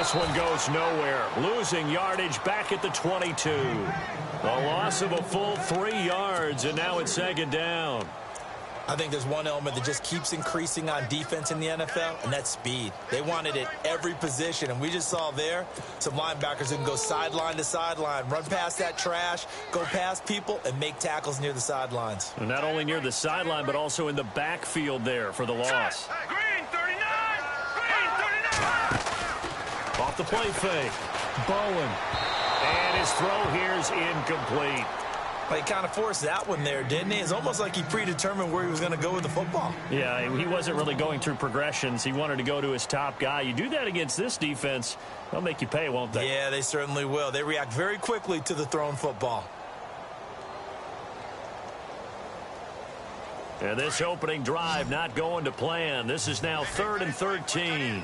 this one goes nowhere. Losing yardage back at the 22. A loss of a full 3 yards, and now it's second down. I think there's one element that just keeps increasing on defense in the NFL, and that's speed. They want it at every position, and we just saw there some linebackers who can go sideline to sideline, run past that trash, go past people, and make tackles near the sidelines. And not only near the sideline, but also in the backfield there for the loss. Green 39! Green 39! Off the play fake. Bowen. And his throw here's incomplete. But he kind of forced that one there, didn't he? It's almost like he predetermined where he was going to go with the football. Yeah, he wasn't really going through progressions. He wanted to go to his top guy. You do that against this defense, they'll make you pay, won't they? Yeah, they certainly will. They react very quickly to the thrown football. And this opening drive not going to plan. This is now 3rd and 13.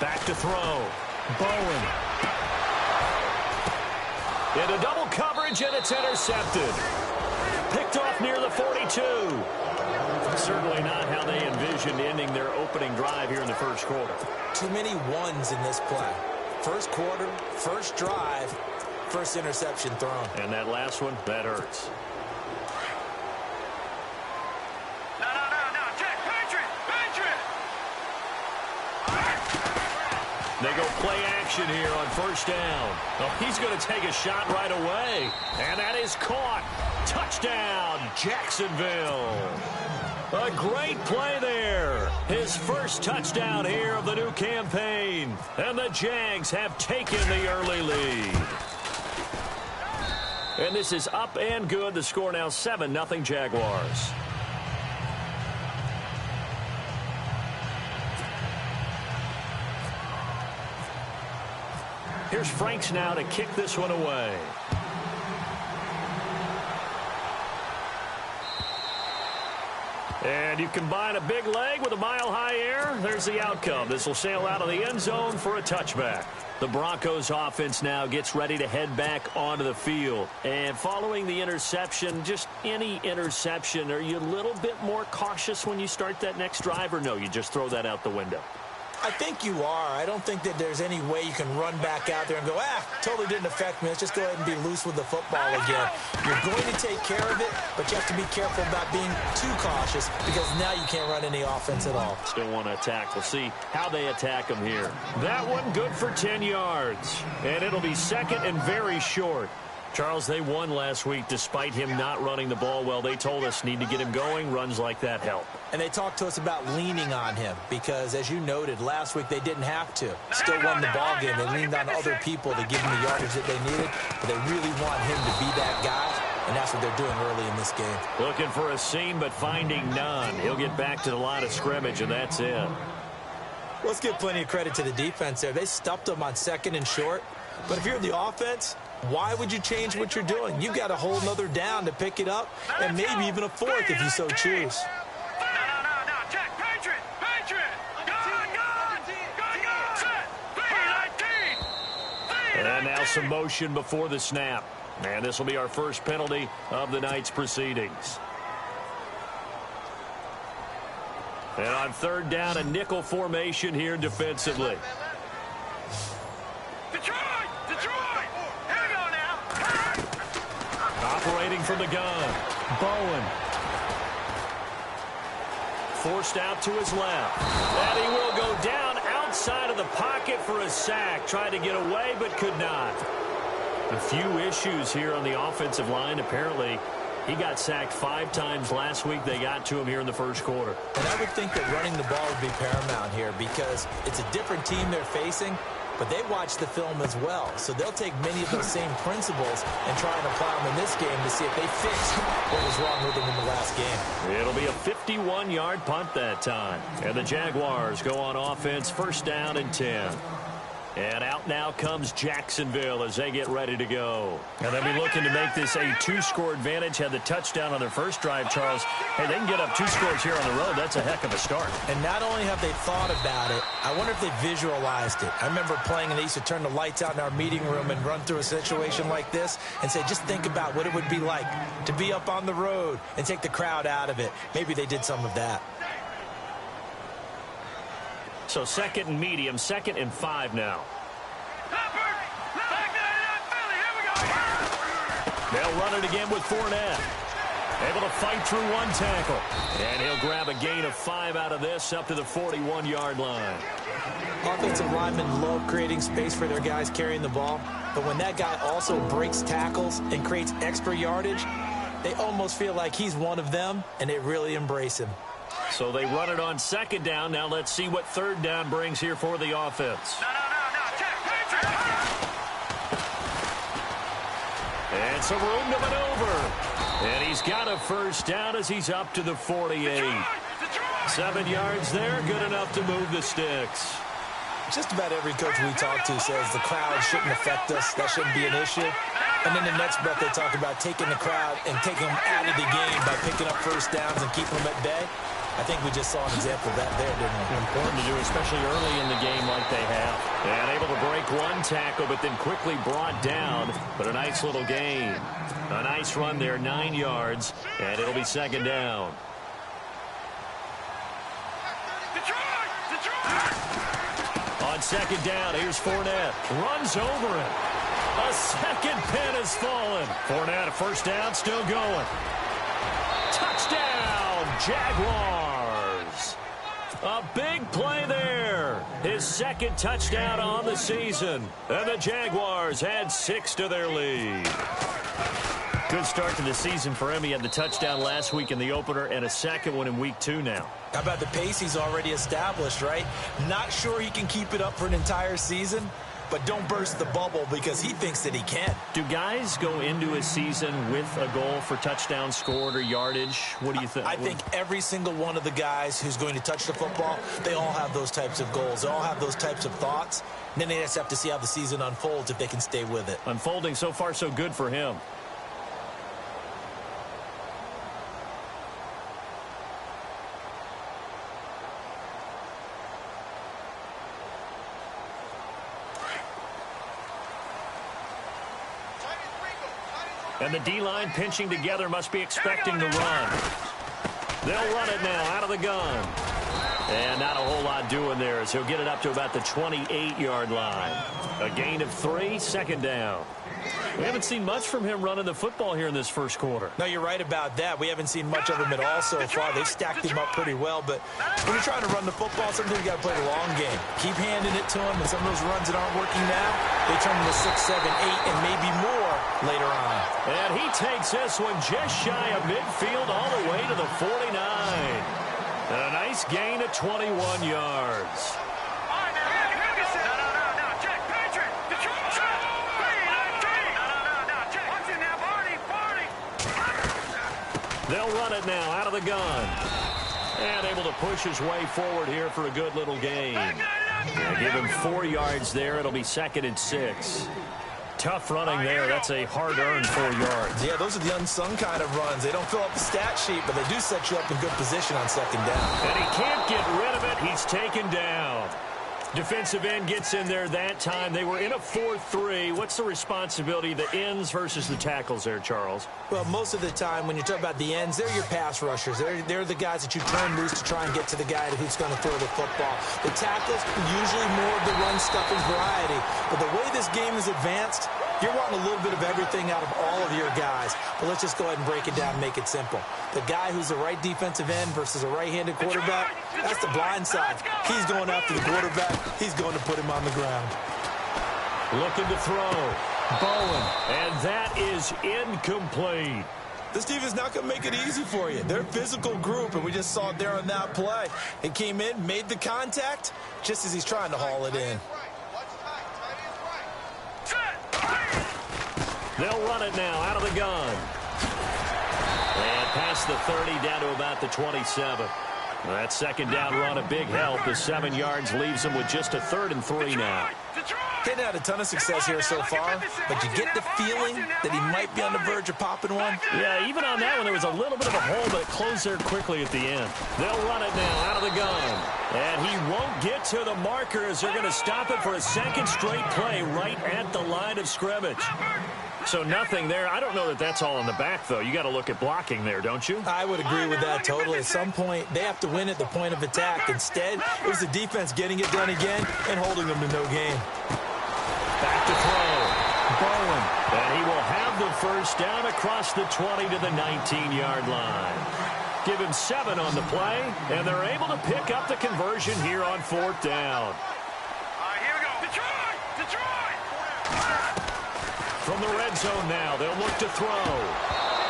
Back to throw. Bowen. Into double coverage, and it's intercepted. Picked off near the 42. Certainly not how they envisioned ending their opening drive here in the first quarter. Too many ones in this play. First quarter, first drive, first interception thrown. And that last one, that hurts. They go play action here on first down. Oh, he's going to take a shot right away. And that is caught. Touchdown, Jacksonville. A great play there. His first touchdown here of the new campaign. And the Jags have taken the early lead. And this is up and good. The score now 7-0 Jaguars. Here's Franks now to kick this one away. And you combine a big leg with a mile-high air, there's the outcome. This will sail out of the end zone for a touchback. The Broncos offense now gets ready to head back onto the field. And following the interception, just any interception, are you a little bit more cautious when you start that next drive, or no, you just throw that out the window? I think you are. I don't think that there's any way you can run back out there and go, totally didn't affect me. Let's just go ahead and be loose with the football again. You're going to take care of it, but you have to be careful about being too cautious because now you can't run any offense at all. Still want to attack. We'll see how they attack them here. That one good for 10 yards, and it'll be second and very short. Charles, they won last week despite him not running the ball well. They told us need to get him going. Runs like that help. And they talked to us about leaning on him because, as you noted, last week they didn't have to. Still won the ball game. They leaned on other people to give him the yardage that they needed, but they really want him to be that guy, and that's what they're doing early in this game. Looking for a seam, but finding none. He'll get back to the line of scrimmage, and that's it. Let's give plenty of credit to the defense there. They stuffed them on second and short, but if you're the offense, why would you change what you're doing? You've got a whole nother down to pick it up, and maybe even a fourth if you so choose. Check, Patriot! And now some motion before the snap. And this will be our first penalty of the night's proceedings. And on third down, a nickel formation here defensively. Operating from the gun. Bowen. Forced out to his left. And he will go down outside of the pocket for a sack. Tried to get away, but could not. A few issues here on the offensive line. Apparently, he got sacked 5 times last week. They got to him here in the first quarter. And I would think that running the ball would be paramount here because it's a different team they're facing, but they watch the film as well. So they'll take many of those same principles and try and apply them in this game to see if they fix what was wrong with them in the last game. It'll be a 51-yard punt that time. And the Jaguars go on offense, first down and 10. And out now comes Jacksonville as they get ready to go. And they'll be looking to make this a two-score advantage. Had the touchdown on their first drive, Charles. Hey, they can get up 2 scores here on the road. That's a heck of a start. And not only have they thought about it, I wonder if they visualized it. I remember playing, and they used to turn the lights out in our meeting room and run through a situation like this and say, just think about what it would be like to be up on the road and take the crowd out of it. Maybe they did some of that. So 2nd and medium, 2nd and 5 now. They'll run it again with Fournette. Able to fight through 1 tackle. And he'll grab a gain of 5 out of this up to the 41-yard line. Offensive linemen love creating space for their guys carrying the ball. But when that guy also breaks tackles and creates extra yardage, they almost feel like he's one of them, and they really embrace him. So they run it on 2nd down. Now let's see what 3rd down brings here for the offense. And some room to maneuver. And he's got a 1st down as he's up to the 48. 7 yards there, good enough to move the sticks. Just about every coach we talk to says the crowd shouldn't affect us. That shouldn't be an issue. And then the next breath they talk about taking the crowd and taking them out of the game by picking up 1st downs and keeping them at bay. I think we just saw an example of that there, didn't we? Important to do, especially early in the game like they have. And able to break 1 tackle, but then quickly brought down. But a nice little gain. A nice run there, 9 yards. And it'll be 2nd down. On 2nd down, here's Fournette. Runs over it. A 2nd pin has fallen. Fournette, a 1st down, still going. Touchdown, Jaguars. A big play there. His 2nd touchdown on the season. And the Jaguars add 6 to their lead. Good start to the season for him. He had the touchdown last week in the opener and a 2nd one in week 2 now. How about the pace he's already established, right? Not sure he can keep it up for an entire season, but don't burst the bubble because he thinks that he can. Do guys go into a season with a goal for touchdown scored or yardage? What do you think? I think every single one of the guys who's going to touch the football, they all have those types of goals. They all have those types of thoughts. And then they just have to see how the season unfolds if they can stay with it. Unfolding so far so good for him. And the D-line pinching together must be expecting the run. They'll run it now out of the gun. And not a whole lot doing there as he'll get it up to about the 28-yard line. A gain of 3, 2nd down. We haven't seen much from him running the football here in this first quarter. No, you're right about that. We haven't seen much of him at all so far. They've stacked him up pretty well, but when you're trying to run the football, sometimes you got to play the long game. Keep handing it to him, and some of those runs that aren't working now, they turn into 6, 7, 8, and maybe more later on. And he takes this one just shy of midfield all the way to the 49. And a nice gain of 21 yards. They'll run it now out of the gun. And able to push his way forward here for a good little gain. And give him 4 yards there. It'll be 2nd and 6. Tough running there. That's a hard-earned 4 yards. Yeah, those are the unsung kind of runs. They don't fill up the stat sheet, but they do set you up in good position on 2nd down. And he can't get rid of it. He's taken down. Defensive end gets in there that time. They were in a 4-3. What's the responsibility, the ends versus the tackles there, Charles? Well, most of the time when you talk about the ends, they're your pass rushers. They're the guys that you turn loose to try and get to the guy who's going to throw the football. The tackles, usually more of the run-stuffing variety. But the way this game is advanced, you're wanting a little bit of everything out of all of your guys. But let's just go ahead and break it down and make it simple. The guy who's the right defensive end versus a right-handed quarterback, that's the blind side. He's going after the quarterback. He's going to put him on the ground. Looking to throw. Bowen. And that is incomplete. This team is not going to make it easy for you. They're a physical group, and we just saw it there on that play. It came in, made the contact, just as he's trying to haul it in. They'll run it now out of the gun. And past the 30 down to about the 27. That 2nd down run a big help. The 7 yards leaves them with just a 3rd and 3 now. Hadn't had a ton of success here so far, but you get the feeling that he might be on the verge of popping one. Yeah, even on that one, there was a little bit of a hole, but it closed there quickly at the end. They'll run it now out of the gun. And he won't get to the marker as they're going to stop it for a second straight play right at the line of scrimmage. So nothing there. I don't know that that's all in the back, though. You got to look at blocking there, don't you? I would agree with that totally. At some point, they have to win at the point of attack. Instead, it was the defense getting it done again and holding them to no gain. Back to throw. Bowen. And he will have the first down across the 20 to the 19-yard line. Give him 7 on the play, and they're able to pick up the conversion here on 4th down. All right, here we go. Detroit! Detroit! From the red zone now, they'll look to throw.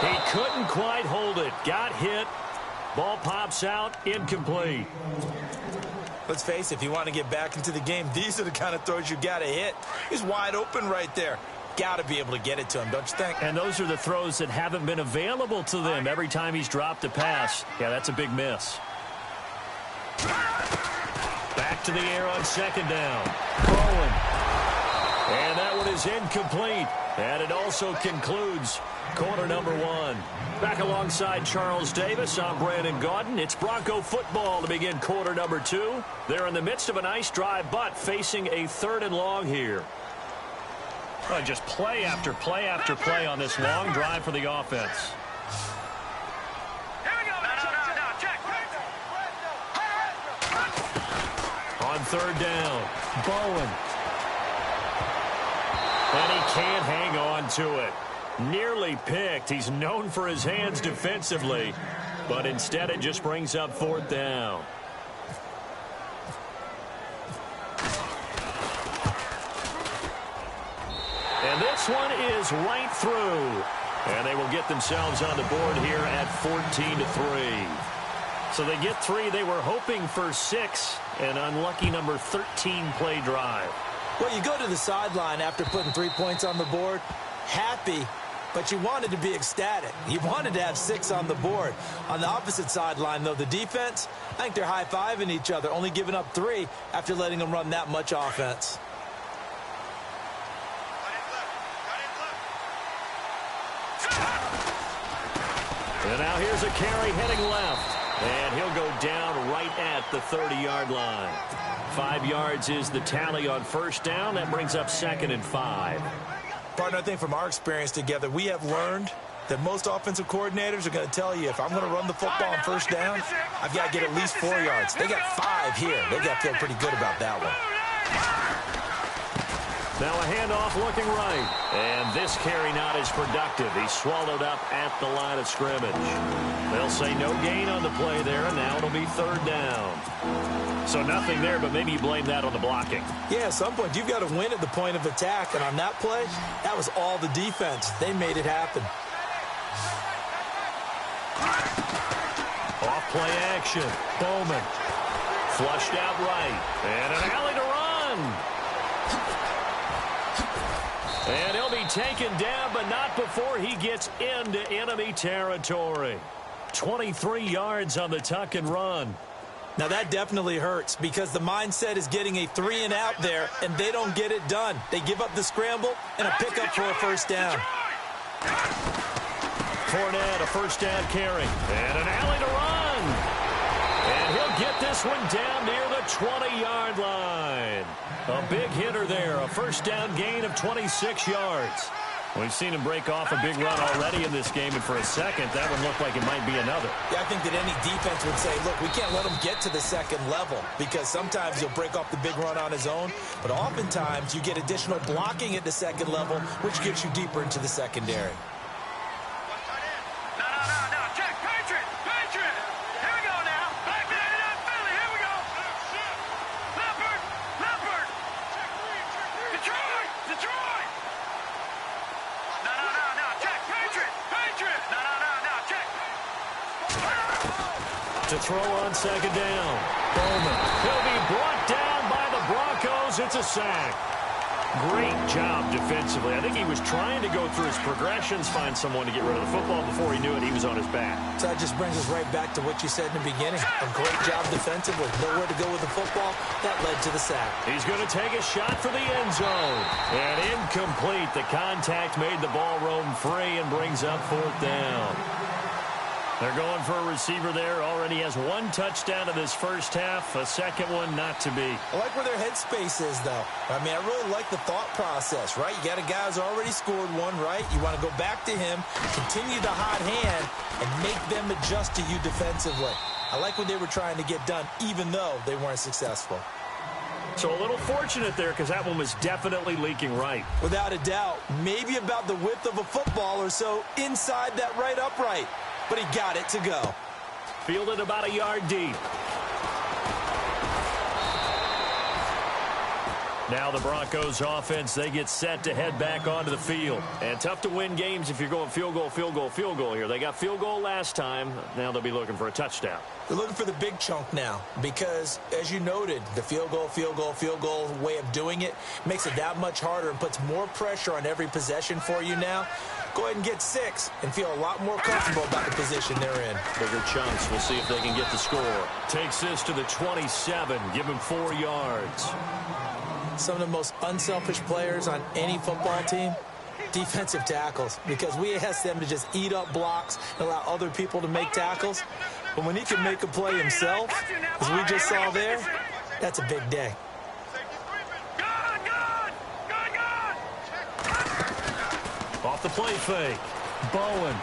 He couldn't quite hold it. Got hit. Ball pops out. Incomplete. Let's face it, if you want to get back into the game, these are the kind of throws you got to hit. He's wide open right there. Got to be able to get it to him, don't you think? And those are the throws that haven't been available to them every time he's dropped a pass. Yeah, that's a big miss. Back to the air on 2nd down. Bowen. And that one is incomplete. And it also concludes quarter number 1. Back alongside Charles Davis, I'm Brandon Gaudin. It's Bronco football to begin quarter number 2. They're in the midst of a nice drive, but facing a 3rd and long here. Just play after play after play on this long drive for the offense. Here we go. No, check. On 3rd down, Bowen. And he can't hang on to it. Nearly picked. He's known for his hands defensively, but instead it just brings up 4th down. And this one is right through. And they will get themselves on the board here at 14-3. So they get 3. They were hoping for 6. An unlucky number 13 play drive. Well, you go to the sideline after putting 3 points on the board, happy, but you wanted to be ecstatic. You wanted to have 6 on the board. On the opposite sideline, though, the defense, I think they're high-fiving each other, only giving up 3 after letting them run that much offense. And now here's a carry heading left. And he'll go down right at the 30-yard line. 5 yards is the tally on 1st down. That brings up 2nd and 5. Partner, I think from our experience together, we have learned that most offensive coordinators are going to tell you, if I'm going to run the football on 1st down, I've got to get at least 4 yards. They got 5 here. They got to feel pretty good about that one. Now a handoff looking right. And this carry not as productive. He's swallowed up at the line of scrimmage. They'll say no gain on the play there, and now it'll be 3rd down. So nothing there, but maybe you blame that on the blocking. Yeah, at some point, you've got to win at the point of attack. And on that play, that was all the defense. They made it happen. Off play action. Bowman. Flushed out right. And an alley to run. And he'll be taken down, but not before he gets into enemy territory. 23 yards on the tuck and run. Now, that definitely hurts because the mindset is getting a 3 and out there, and they don't get it done. They give up the scramble and a pickup for a 1st down. Fournette, a 1st down carry. And an alley to run. And he'll get this one down near the 20-yard line. A big hitter there, a 1st down gain of 26 yards. We've seen him break off a big run already in this game, and for a second, that one looked like it might be another. Yeah, I think that any defense would say, look, we can't let him get to the 2nd level because sometimes he'll break off the big run on his own, but oftentimes you get additional blocking at the 2nd level, which gets you deeper into the secondary. No, check. Patriot! Here we go now. Back to Philly. Here we go. Leopard. Detroit. No, check. Patriot. No, check. To throw on 2nd down. Bowman. He'll be brought down by the Broncos. It's a sack. Great job defensively. I think he was trying to go through his progressions, find someone to get rid of the football. Before he knew it, he was on his back. So that just brings us right back to what you said in the beginning. A great job defensively. Nowhere to go with the football. That led to the sack. He's going to take a shot for the end zone. And incomplete. The contact made the ball roam free and brings up 4th down. They're going for a receiver there. Already has 1 touchdown in this first half. A second one not to be. I like where their headspace is, though. I mean, I really like the thought process, right? You got a guy who's already scored one, right? You want to go back to him, continue the hot hand, and make them adjust to you defensively. I like what they were trying to get done, even though they weren't successful. So a little fortunate there because that one was definitely leaking right. Without a doubt, maybe about the width of a football or so inside that right upright. But he got it to go. Fielded about a yard deep. Now the Broncos offense, they get set to head back onto the field. And tough to win games if you're going field goal, field goal, field goal here. They got field goal last time. Now they'll be looking for a touchdown. They're looking for the big chunk now because, as you noted, the field goal way of doing it makes it that much harder and puts more pressure on every possession for you now. Go ahead and get 6 and feel a lot more comfortable about the position they're in. Bigger chunks. We'll see if they can get the score. Takes this to the 27. Give him 4 yards. Some of the most unselfish players on any football team, defensive tackles, because we ask them to just eat up blocks and allow other people to make tackles. But when he can make a play himself, as we just saw there, that's a big day. Off the play fake. Bowen.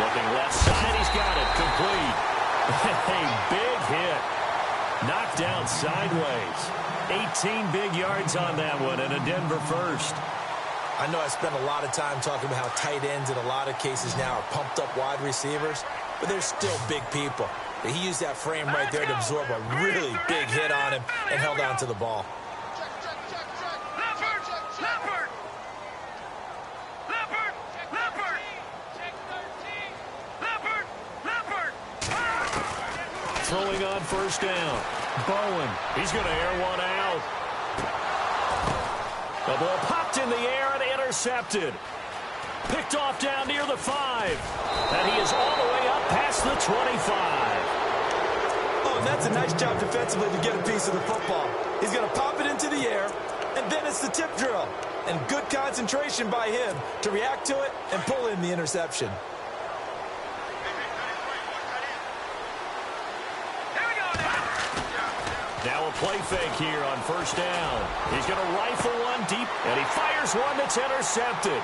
Looking left side. He's got it. Complete. A big hit. Knocked down sideways. 18 big yards on that one and a Denver first. I know I spent a lot of time talking about how tight ends in a lot of cases now are pumped up wide receivers, but they're still big people. But he used that frame right there to absorb a really big hit on him and held on to the ball. Throwing on first down. Bowen. He's going to air one out. The ball popped in the air and intercepted. Picked off down near the 5. And he is all the way up past the 25. Oh, and that's a nice job defensively to get a piece of the football. He's going to pop it into the air, and then it's the tip drill. And good concentration by him to react to it and pull in the interception. Now a play fake here on first down. He's going to rifle one deep, and he fires one that's intercepted.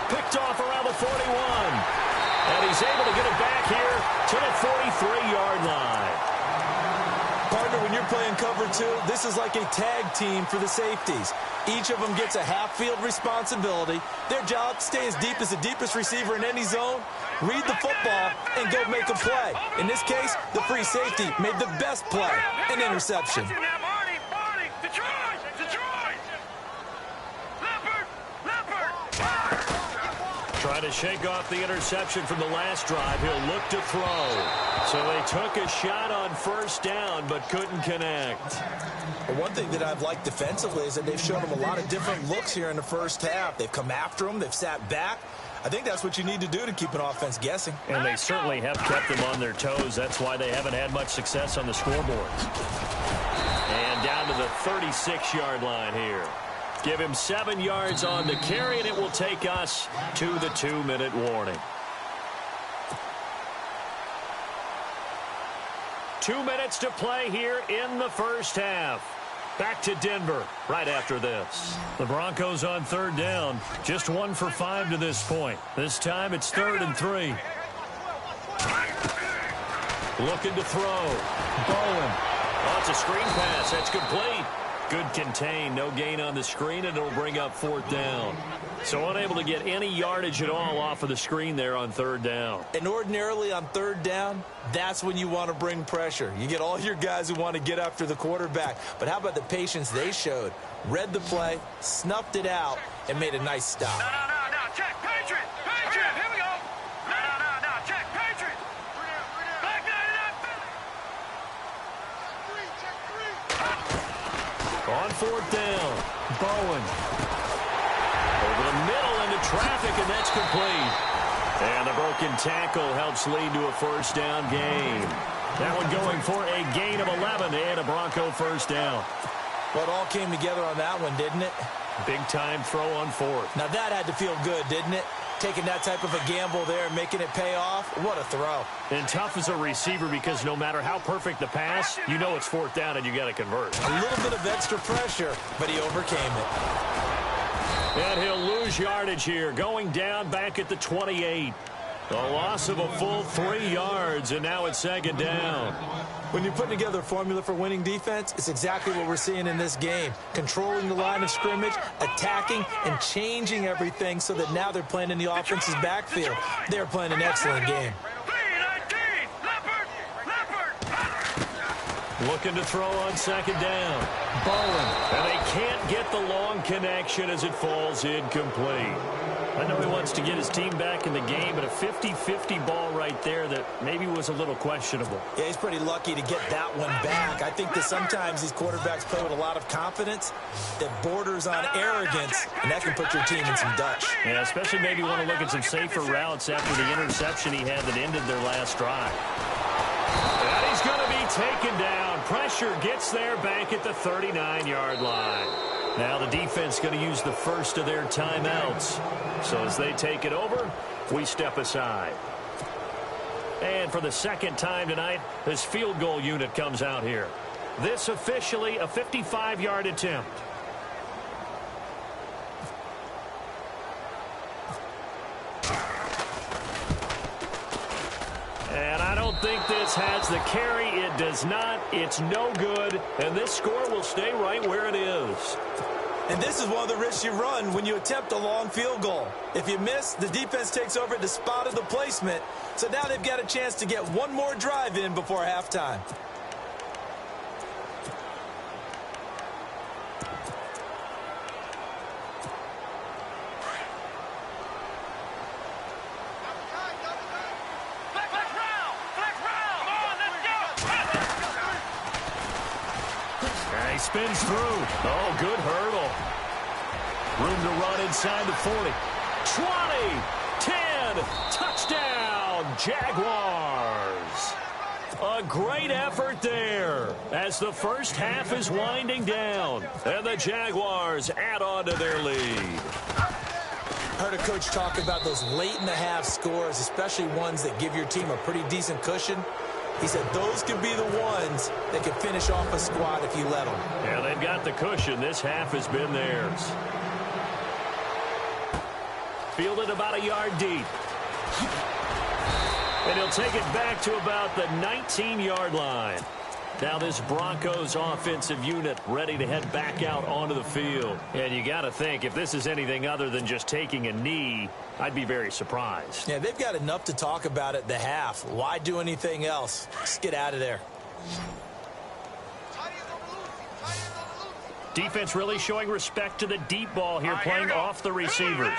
Picked off around the 41. And he's able to get it back here to the 43-yard line. Partner, when you're playing cover 2, this is like a tag team for the safeties. Each of them gets a half-field responsibility. Their job, stay as deep as the deepest receiver in any zone, read the football, and go make a play. In this case, the free safety made the best play, an interception. Trying to shake off the interception from the last drive. He'll look to throw. So they took a shot on first down, but couldn't connect. Well, one thing that I've liked defensively is that they've shown him a lot of different looks here in the first half. They've come after him. They've sat back. I think that's what you need to do to keep an offense guessing. And they certainly have kept them on their toes. That's why they haven't had much success on the scoreboard. And down to the 36-yard line here. Give him 7 yards on the carry, and it will take us to the 2-minute warning. 2 minutes to play here in the first half. Back to Denver right after this. The Broncos on third down. Just 1 for 5 to this point. This time it's 3rd and 3. Looking to throw. Bowen. Oh, it's a screen pass. That's complete. Good contain. No gain on the screen, and it'll bring up 4th down. So unable to get any yardage at all off of the screen there on 3rd down. And ordinarily on 3rd down, that's when you want to bring pressure. You get all your guys who want to get after the quarterback. But how about the patience they showed? Read the play, snuffed it out, and made a nice stop. No, check, Patriot, here we go. No, check, Patriot. Back 99, On fourth down, Bowen. Over the middle into traffic, and that's complete. And the broken tackle helps lead to a first down gain. That one going for a gain of 11 and a Bronco first down. Well, it all came together on that one, didn't it? Big-time throw on fourth. Now, that had to feel good, didn't it? Taking that type of a gamble there and making it pay off. What a throw. And tough as a receiver because no matter how perfect the pass, you know it's fourth down and you got to convert. A little bit of extra pressure, but he overcame it. And he'll lose yardage here, going down back at the 28. A loss of a full 3 yards, and now it's second down. When you put together a formula for winning defense, it's exactly what we're seeing in this game. Controlling the line of scrimmage, attacking, and changing everything so that now they're playing in the offense's backfield. They're playing an excellent game. Looking to throw on second down. Bowen. And they can't get the long connection as it falls incomplete. I know he wants to get his team back in the game, but a 50-50 ball right there that maybe was a little questionable. Yeah, he's pretty lucky to get that one back. I think that sometimes these quarterbacks play with a lot of confidence that borders on arrogance, and that can put your team in some dutch. Yeah, especially maybe want to look at some safer routes after the interception he had that ended their last drive. And he's going to be taken down. Pressure gets there back at the 39-yard line. Now the defense going to use the first of their timeouts. So as they take it over, we step aside. And for the second time tonight, this field goal unit comes out here. This officially a 55-yard attempt. And I don't think this has the carry. It does not. It's no good. And this score will stay right where it is. And this is one of the risks you run when you attempt a long field goal. If you miss, the defense takes over at the spot of the placement. So now they've got a chance to get one more drive in before halftime. He spins through. Oh, good hurdle. Room to run inside the 40. 20, 10, touchdown, Jaguars. A great effort there as the first half is winding down. And the Jaguars add on to their lead. Heard a coach talk about those late-in-the-half scores, especially ones that give your team a pretty decent cushion. He said those could be the ones that can finish off a squad if you let them. Yeah, they've got the cushion. This half has been theirs. Fielded about a yard deep. And he'll take it back to about the 19-yard line. Now this Broncos offensive unit ready to head back out onto the field. And you got to think, if this is anything other than just taking a knee, I'd be very surprised. Yeah, they've got enough to talk about at the half. Why do anything else? Just get out of there. Defense really showing respect to the deep ball here, playing off the receivers.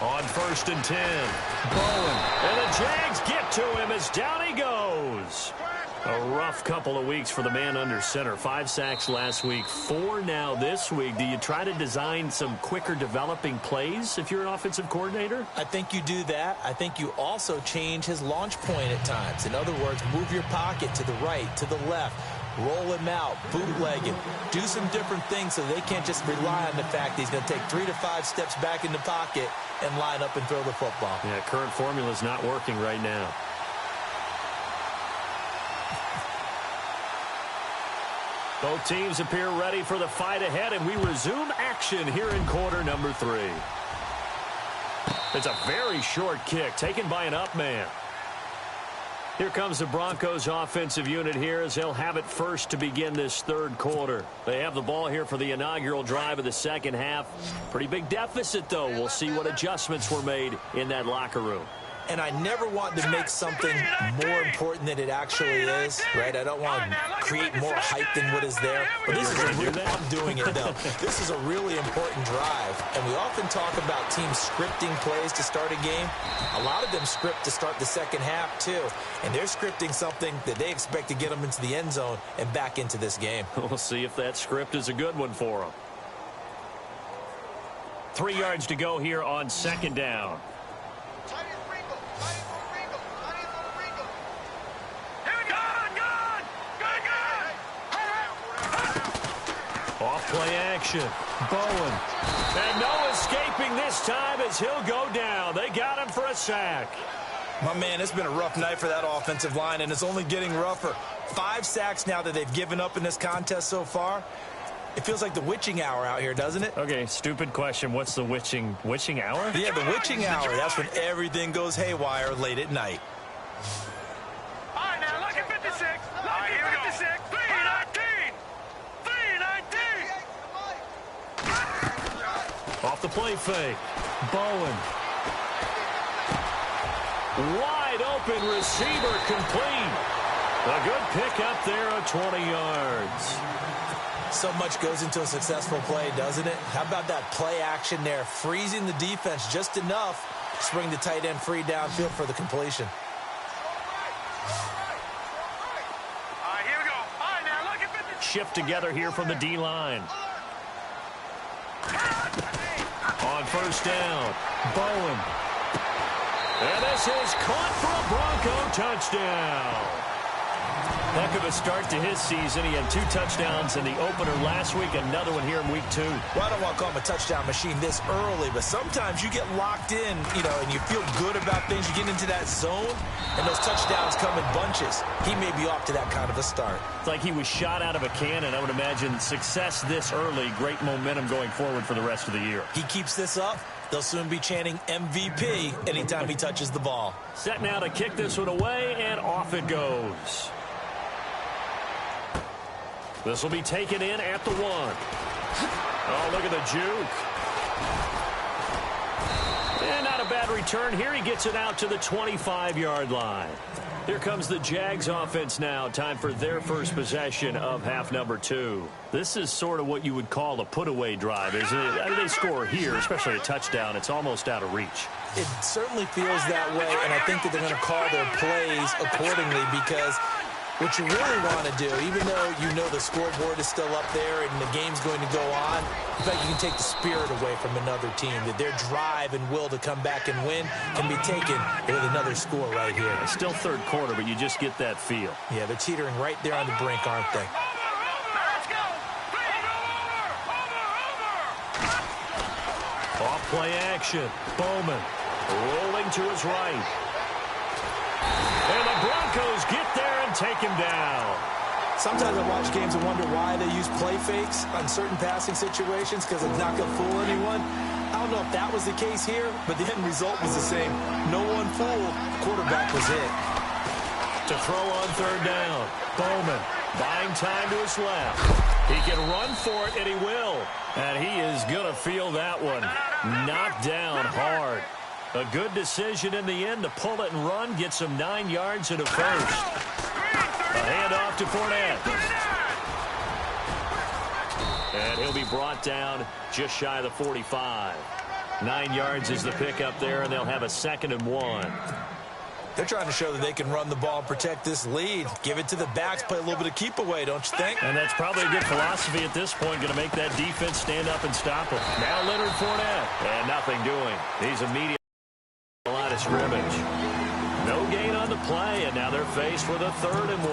On first and 10, Bowen. And the Jags get to him as down he goes. A rough couple of weeks for the man under center. 5 sacks last week, 4 now this week. Do you try to design some quicker developing plays if you're an offensive coordinator? I think you do that. I think you also change his launch point at times. In other words, move your pocket to the right, to the left. Roll him out, bootleg him, do some different things so they can't just rely on the fact that he's going to take 3 to 5 steps back in the pocket and line up and throw the football. Yeah, current formula is not working right now. Both teams appear ready for the fight ahead, and we resume action here in quarter number 3. It's a very short kick taken by an up man. Here comes the Broncos offensive unit here as they'll have it first to begin this third quarter. They have the ball here for the inaugural drive of the second half. Pretty big deficit, though. We'll see what adjustments were made in that locker room. and I never want to make something more important than it actually is, right? I don't want to create more hype than what is there. But this is I'm doing it, though. This is a really important drive, and we often talk about teams scripting plays to start a game. A lot of them script to start the second half, too, and they're scripting something that they expect to get them into the end zone and back into this game. We'll see if that script is a good one for them. 3 yards to go here on second down. Off play action. Bowen. And no escaping this time as he'll go down. They got him for a sack. My man, it's been a rough night for that offensive line, and it's only getting rougher. 5 sacks now that they've given up in this contest so far. It feels like the witching hour out here, doesn't it? Okay, stupid question. What's the witching hour? Yeah, the witching hour. That's when everything goes haywire late at night. All right, now, look at 56. Look at 56. 319. 319. Off the play fake. Bowen. Wide open receiver complete. A good pickup there of 20 yards. So much goes into a successful play, doesn't it? How about that play action there, freezing the defense just enough to swing the tight end free downfield for the completion. All right, here we go. All right, now look at 50. Shift together here from the D-line. On first down, Bowen. And this is caught for a Bronco touchdown. Heck of a start to his season. He had 2 touchdowns in the opener last week, another one here in week 2. Well, I don't want to call him a touchdown machine this early, but sometimes you get locked in, and you feel good about things. You get into that zone, and those touchdowns come in bunches. He may be off to that kind of a start. It's like he was shot out of a cannon. I would imagine success this early, great momentum going forward for the rest of the year. He keeps this up, they'll soon be chanting MVP anytime he touches the ball. Set now to kick this one away, and off it goes. This will be taken in at the 1. Oh, look at the juke. And not a bad return here. He gets it out to the 25-yard line. Here comes the Jags offense now. Time for their first possession of half number 2. This is sort of what you would call a put-away drive, isn't it? I mean, they score here, especially a touchdown. It's almost out of reach. It certainly feels that way, and I think that they're going to call their plays accordingly because what you really want to do, even though you know the scoreboard is still up there and the game's going to go on, in fact, you can take the spirit away from another team, that their drive and will to come back and win can be taken with another score right here. It's still third quarter, but you just get that feel. Yeah, they're teetering right there on the brink, aren't they? Let's go. Off play action. Bowman rolling to his right. And the Broncos get there and take him down. Sometimes I watch games and wonder why they use play fakes on certain passing situations because it's not going to fool anyone. I don't know if that was the case here, but the end result was the same. No one fooled. The quarterback was hit. To throw on third down. Bowman buying time to his left. He can run for it, and he will. And he is going to feel that one. Knocked down hard. A good decision in the end to pull it and run. Gets him 9 yards and a first. A handoff to Fournette. And he'll be brought down just shy of the 45. 9 yards is the pickup there, and they'll have a 2nd and 1. They're trying to show that they can run the ball and protect this lead. Give it to the backs, play a little bit of keep away, don't you think? And that's probably a good philosophy at this point, going to make that defense stand up and stop him. Now Leonard Fournette, and nothing doing. He's immediately line of scrimmage. No gain on the play, and now they're faced with a 3rd and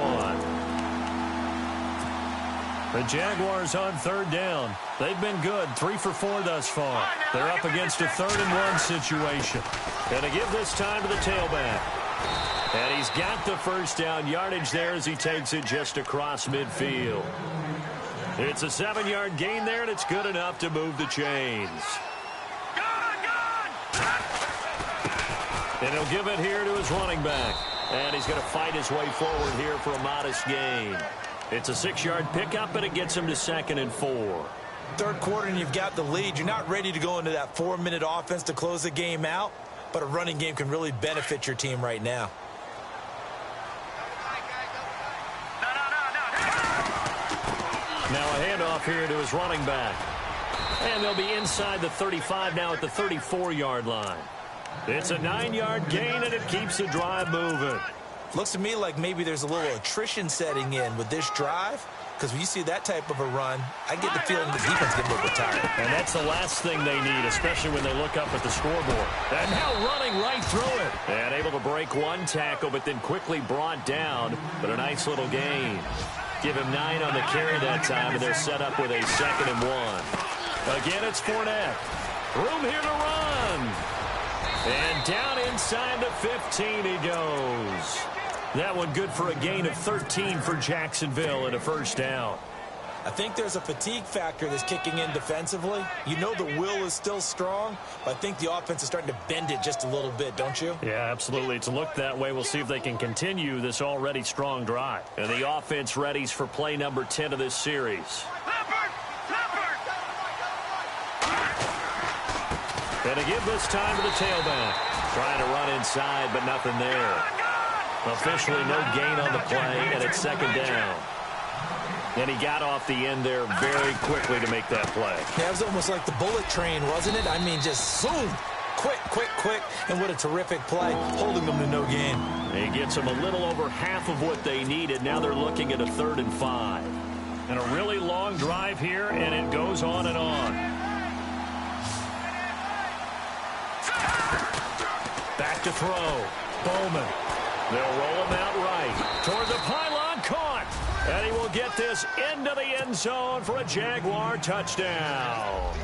1. The Jaguars on third down. They've been good, 3 for 4 thus far. They're up against a 3rd and 1 situation. Going to give this time to the tailback. And he's got the first down yardage there as he takes it just across midfield. It's a 7-yard gain there, and it's good enough to move the chains. And he'll give it here to his running back. And he's going to fight his way forward here for a modest gain. It's a 6-yard pickup, and it gets him to 2nd and 4. Third quarter, and you've got the lead. You're not ready to go into that 4-minute offense to close the game out. but a running game can really benefit your team right now. Now a handoff here to his running back. And they'll be inside the 35 now at the 34-yard line. It's a 9-yard gain, and it keeps the drive moving. Looks to me like maybe there's a little attrition setting in with this drive, because when you see that type of a run, I get the feeling the defense gets a little bit tired. And that's the last thing they need, especially when they look up at the scoreboard. And now running right through it. And able to break one tackle, but then quickly brought down. But a nice little gain. Give him 9 on the carry that time, and they're set up with a 2nd and 1. Again, it's Fournette. Room here to run. And down inside the 15 he goes. That one good for a gain of 13 for Jacksonville and a first down. I think there's a fatigue factor that's kicking in defensively. You know the will is still strong, but I think the offense is starting to bend it just a little bit, don't you? Yeah, absolutely. It's looked that way. We'll see if they can continue this already strong drive. And the offense readies for play number 10 of this series. And to give this time to the tailback. Trying to run inside, but nothing there. Officially no gain on the play, and it's 2nd down. And he got off the end there very quickly to make that play. Yeah, it was almost like the bullet train, wasn't it? I mean, just zoom. Quick, quick, quick. And what a terrific play, holding them to no gain. He gets them a little over half of what they needed. Now they're looking at a 3rd and 5. And a really long drive here, and it goes on and on. Back to throw. Bowman. They'll roll him out right. Toward the pylon, caught. And he will get this into the end zone for a Jaguar touchdown.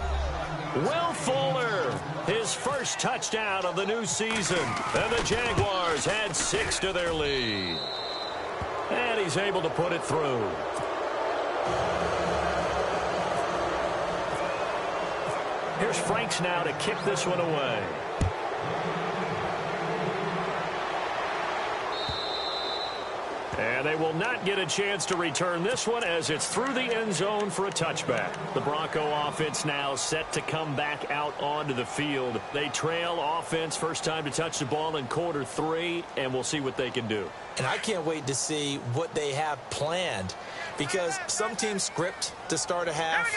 Will Fuller, his first touchdown of the new season. And the Jaguars had 6 to their lead. And he's able to put it through. Here's Franks now to kick this one away. And they will not get a chance to return this one as it's through the end zone for a touchback. The Bronco offense now set to come back out onto the field. They trail offense, first time to touch the ball in quarter 3, and we'll see what they can do. And I can't wait to see what they have planned, because some teams script to start a half.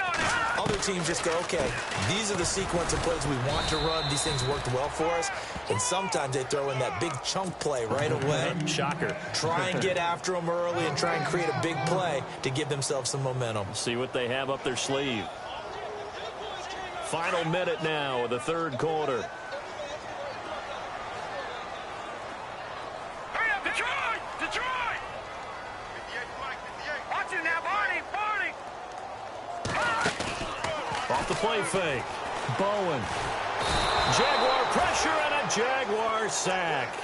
Other teams just go, okay, these are the sequence of plays we want to run. These things worked well for us. And sometimes they throw in that big chunk play right away. Shocker. Try and get after them early and try and create a big play to give themselves some momentum. See what they have up their sleeve. Final minute now of the 3rd quarter. Hurry up, Detroit! Detroit! Watch it now, Barney! Off the play fake. Bowen. Jaguar pressure and a Jaguar sack.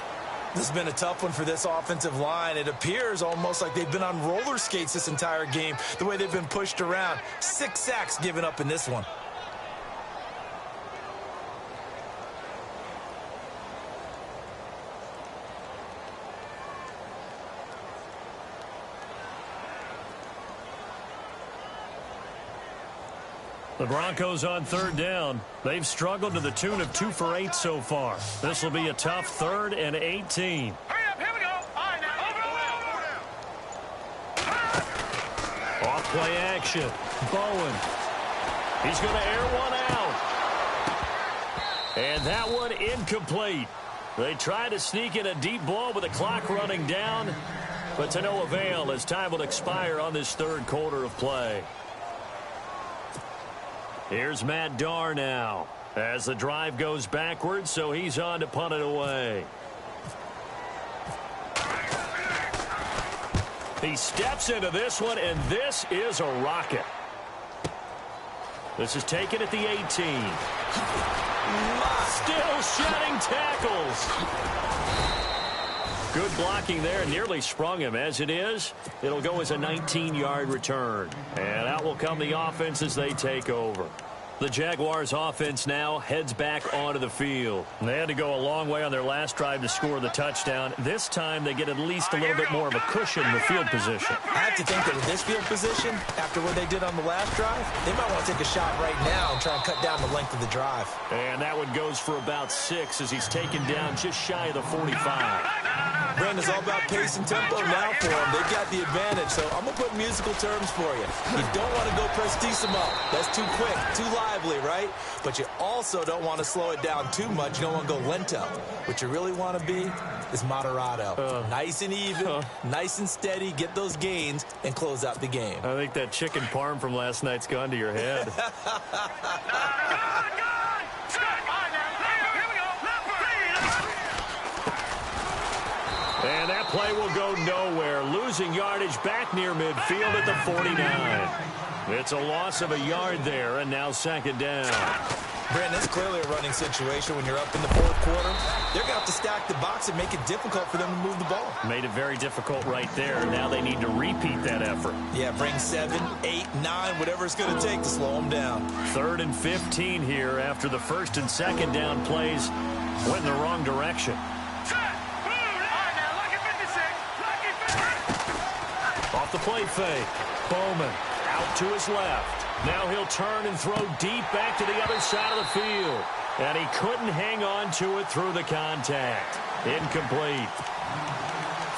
This has been a tough one for this offensive line. It appears almost like they've been on roller skates this entire game, the way they've been pushed around. 6 sacks given up in this one. The Broncos on 3rd down. They've struggled to the tune of 2 for 8 so far. This will be a tough 3rd and 18. Hurry up, here we go! All right, now, over! Off play action. Bowen. He's going to air one out. And that one incomplete. They try to sneak in a deep ball with the clock running down, but to no avail as time will expire on this 3rd quarter of play. Here's Matt Darr now as the drive goes backwards, so he's on to punt it away. He steps into this one, and this is a rocket. This is taken at the 18. Still shedding tackles. Good blocking there, nearly sprung him. As it is, it'll go as a 19-yard return. And out will come the offense as they take over. The Jaguars offense now heads back onto the field. They had to go a long way on their last drive to score the touchdown. This time they get at least a little bit more of a cushion with field position. I have to think that with this field position, after what they did on the last drive, they might want to take a shot right now and try and cut down the length of the drive. And that one goes for about 6 as he's taken down just shy of the 45. Brandon's all about pace and tempo now for them. They've got the advantage, so I'm going to put musical terms for you. You don't want to go prestissimo. That's too quick, too lively, right? But you also don't want to slow it down too much. You don't want to go lento. What you really want to be is moderato. Nice and even, nice and steady, get those gains, and close out the game. I think that chicken parm from last night's gone to your head. And that play will go nowhere. Losing yardage back near midfield at the 49. It's a loss of a yard there, and now second down. Brandon, it's clearly a running situation when you're up in the fourth quarter. They're going to have to stack the box and make it difficult for them to move the ball. Made it very difficult right there. Now they need to repeat that effort. Yeah, bring 7, 8, 9, whatever it's going to take to slow them down. 3rd and 15 here after the first and second down plays went in the wrong direction. Off the play fake. Bowman out to his left. Now he'll turn and throw deep back to the other side of the field. And he couldn't hang on to it through the contact. Incomplete.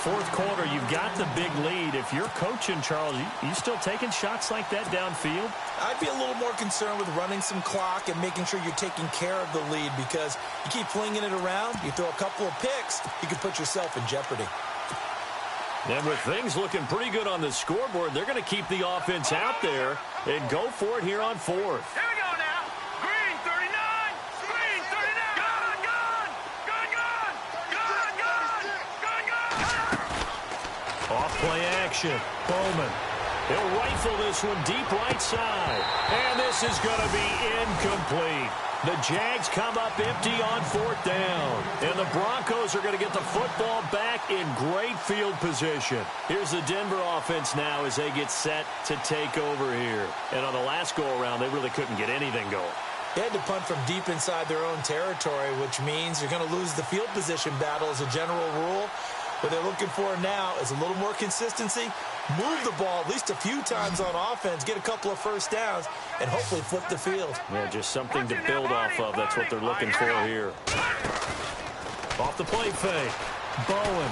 Fourth quarter, you've got the big lead. If you're coaching, Charles, you still taking shots like that downfield? I'd be a little more concerned with running some clock and making sure you're taking care of the lead, because you keep flinging it around, you throw a couple of picks, you could put yourself in jeopardy. And with things looking pretty good on the scoreboard, they're going to keep the offense out there and go for it here on 4th. Here we go now. Green 39. Green 39. Gun, gun. Gun, gun. Gun, gun. Gun, gun. Off play action. Bowman. He'll rifle this one deep right side. And this is going to be incomplete. The Jags come up empty on 4th down. And the Broncos are going to get the football back in great field position. Here's the Denver offense now as they get set to take over here. And on the last go-around, they really couldn't get anything going. They had to punt from deep inside their own territory, which means you're going to lose the field position battle as a general rule. What they're looking for now is a little more consistency, move the ball at least a few times on offense, get a couple of first downs, and hopefully flip the field. Yeah, just something to build off of. That's what they're looking for here. Off the play fake. Bowen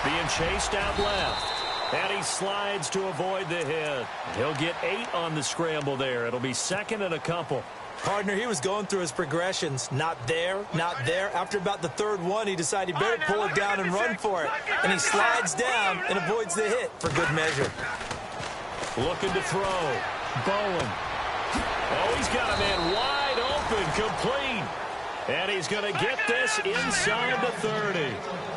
being chased out left. And he slides to avoid the hit. He'll get 8 on the scramble there. It'll be 2nd and a couple. Partner, he was going through his progressions. Not there, not there. After about the 3rd one, he decided he better pull it down and run for it. And he slides down and avoids the hit for good measure. Looking to throw. Bowen. Oh, he's got a man wide open, complete. And he's going to get this inside the 30.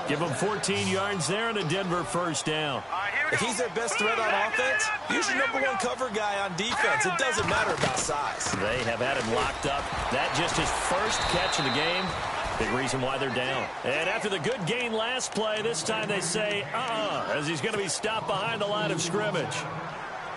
Give him 14 yards there and a Denver first down. If he's their best threat on offense, use your #1 cover guy on defense. It doesn't matter about size. They have had him locked up. That just his first catch of the game. Big reason why they're down. And after the good gain last play, this time they say, as he's going to be stopped behind the line of scrimmage.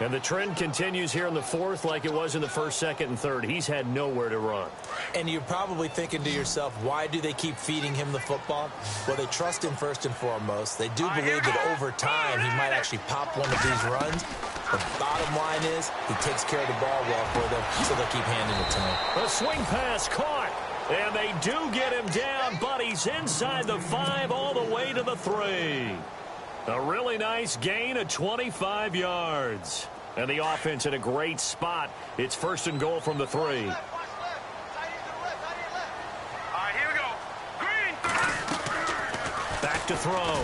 And the trend continues here in the 4th like it was in the 1st, 2nd, and 3rd. He's had nowhere to run. And you're probably thinking to yourself, why do they keep feeding him the football? Well, they trust him first and foremost. They do believe that over time he might actually pop one of these runs. The bottom line is he takes care of the ball well for them, so they'll keep handing it to him. A swing pass caught. And they do get him down, but he's inside the 5 all the way to the 3. A really nice gain of 25 yards. And the offense in a great spot. It's 1st and goal from the 3. All right, here we go. Green. Back to throw.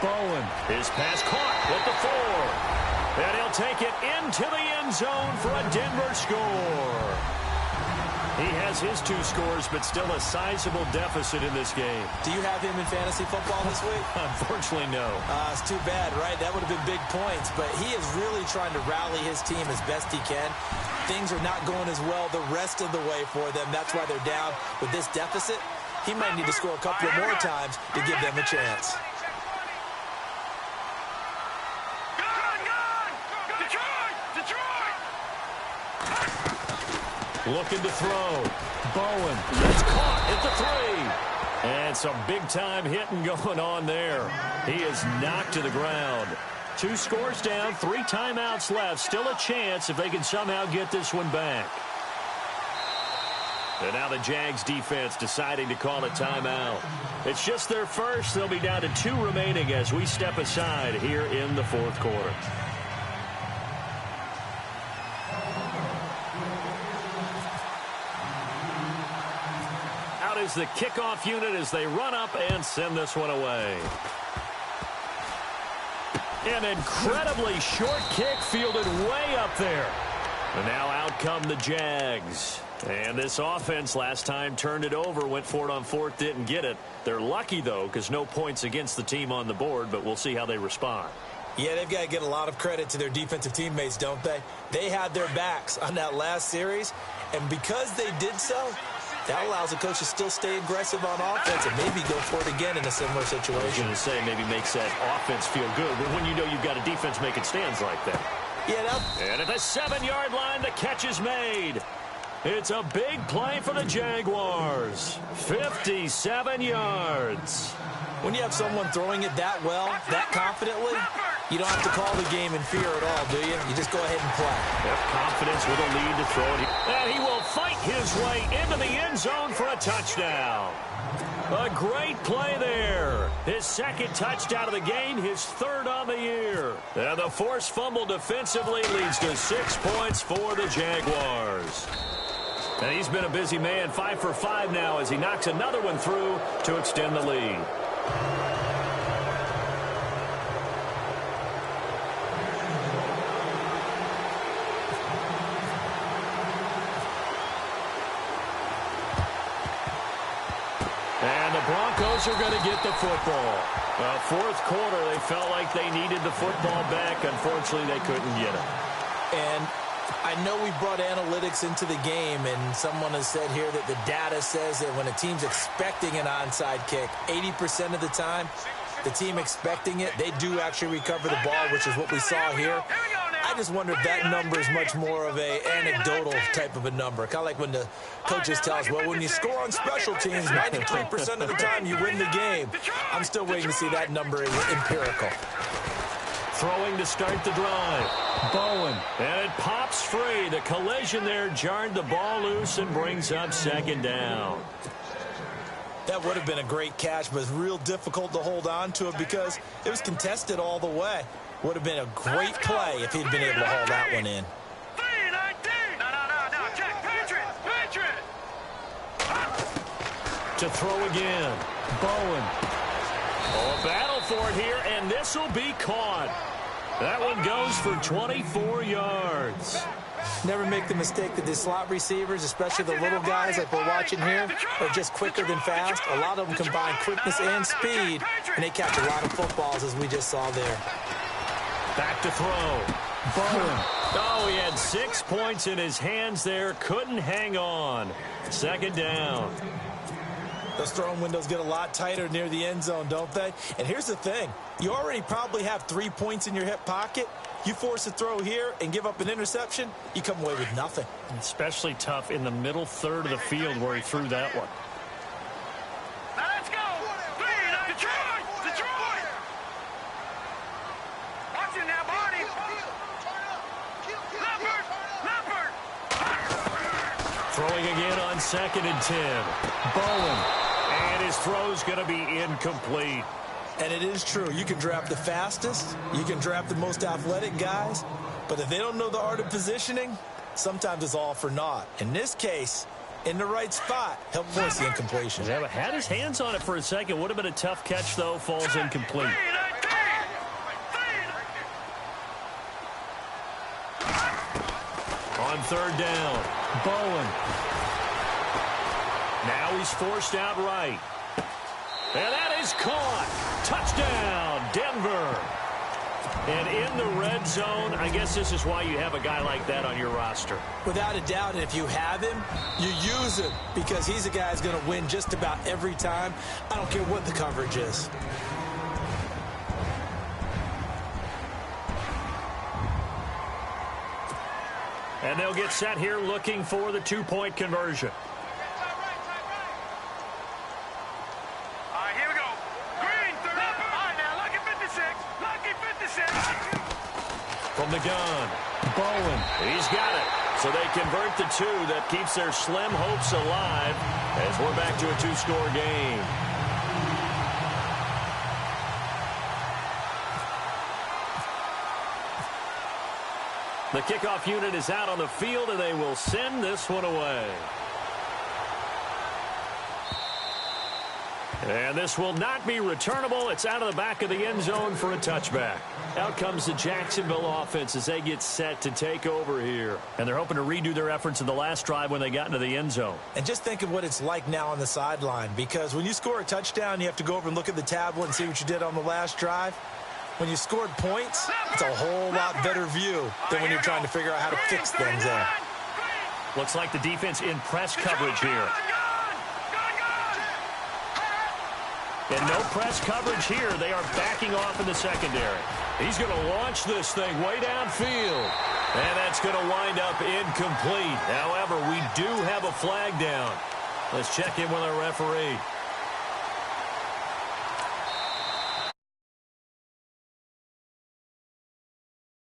Bowen. His pass caught with the 4. And he'll take it into the end zone for a Denver score. He has his 2 scores, but still a sizable deficit in this game. Do you have him in fantasy football this week? Unfortunately, no. It's too bad, right? That would have been big points, but he is really trying to rally his team as best he can. Things are not going as well the rest of the way for them. That's why they're down with this deficit. He might need to score a couple of more times to give them a chance. Looking to throw. Bowen. That's caught at the 3. And some big-time hitting going on there. He is knocked to the ground. 2 scores down, 3 timeouts left. Still a chance if they can somehow get this one back. And now the Jags defense deciding to call a timeout. It's just their first. They'll be down to 2 remaining as we step aside here in the 4th quarter. Out is the kickoff unit as they run up and send this one away. An incredibly short kick fielded way up there. And now out come the Jags. And this offense last time turned it over, went for it on 4th, didn't get it. They're lucky, though, because no points against the team on the board, but we'll see how they respond. Yeah, they've got to get a lot of credit to their defensive teammates, don't they? They had their backs on that last series, and because they did so, that allows the coach to still stay aggressive on offense and maybe go for it again in a similar situation. I was going to say maybe makes that offense feel good, but when you know you've got a defense making stands like that. Yeah, and at the 7-yard line, the catch is made. It's a big play for the Jaguars. 57 yards. When you have someone throwing it that well, that confidently, you don't have to call the game in fear at all, do you? You just go ahead and play. Yep, confidence with a lead to throw it. And he will fight his way into the end zone for a touchdown. A great play there. His 2nd touchdown of the game, his 3rd on the year. And the forced fumble defensively leads to 6 points for the Jaguars. And he's been a busy man, 5 for 5 now as he knocks another one through to extend the lead. And the Broncos are going to get the football. 4th quarter, they felt like they needed the football back. Unfortunately, they couldn't get it. And I know we brought analytics into the game, and someone has said here that the data says that when a team's expecting an onside kick, 80% of the time, the team expecting it, they do actually recover the ball, which is what we saw here. I just wonder if that number is much more of a anecdotal type of a number. Kind of like when the coaches tell us, well, when you score on special teams, 93% of the time you win the game. I'm still waiting to see that number is empirical. Throwing to start the drive. Bowen. And it pops free. The collision there jarred the ball loose and brings up 2nd down. That would have been a great catch, but it's real difficult to hold on to it because it was contested all the way. Would have been a great play if he'd been able to haul that one in. To throw again. Bowen. Oh, a battle for it here, and this will be caught. That one goes for 24 yards. Never make the mistake that the slot receivers, especially the little guys like we're watching here, are just quicker than fast. A lot of them combine quickness and speed, and they catch a lot of footballs, as we just saw there. Back to throw. Bowen. Oh, he had 6 points in his hands there. Couldn't hang on. 2nd down. Those throwing windows get a lot tighter near the end zone, don't they? And here's the thing. You already probably have 3 points in your hip pocket. You force a throw here and give up an interception, you come away with nothing. Especially tough in the middle 3rd of the field where he threw that one. Now let's go. Detroit. Detroit. Watch it now, Barney. Leopard. Throwing again on 2nd and 10. Bowen. And his throw's going to be incomplete. And it is true. You can draft the fastest. You can draft the most athletic guys. But if they don't know the art of positioning, sometimes it's all for naught. In this case, in the right spot, help force the incompletion. Yeah, had his hands on it for a second. Would have been a tough catch, though. Falls incomplete. On 3rd down, Bowen. Now he's forced out right. And that is caught. Touchdown, Denver. And in the red zone, I guess this is why you have a guy like that on your roster. Without a doubt, and if you have him, you use him because he's a guy who's going to win just about every time. I don't care what the coverage is. And And they'll get set here looking for the two-point conversion. All right, here we go. Green, 30. All right, now, lucky 56. Lucky 56. From the gun, Bowen. He's got it. So they convert the two. That keeps their slim hopes alive as we're back to a two-score game. The kickoff unit is out on the field, and they will send this one away. And this will not be returnable. It's out of the back of the end zone for a touchback. Out comes the Jacksonville offense as they get set to take over here. And they're hoping to redo their efforts in the last drive when they got into the end zone. And just think of what it's like now on the sideline, because when you score a touchdown, you have to go over and look at the tablet and see what you did on the last drive. When you scored points, it's a whole lot better view than when you're trying to figure out how to fix things there. Looks like the defense in press coverage here. And no press coverage here. They are backing off in the secondary. He's going to launch this thing way downfield. And that's going to wind up incomplete. However, we do have a flag down. Let's check in with our referee.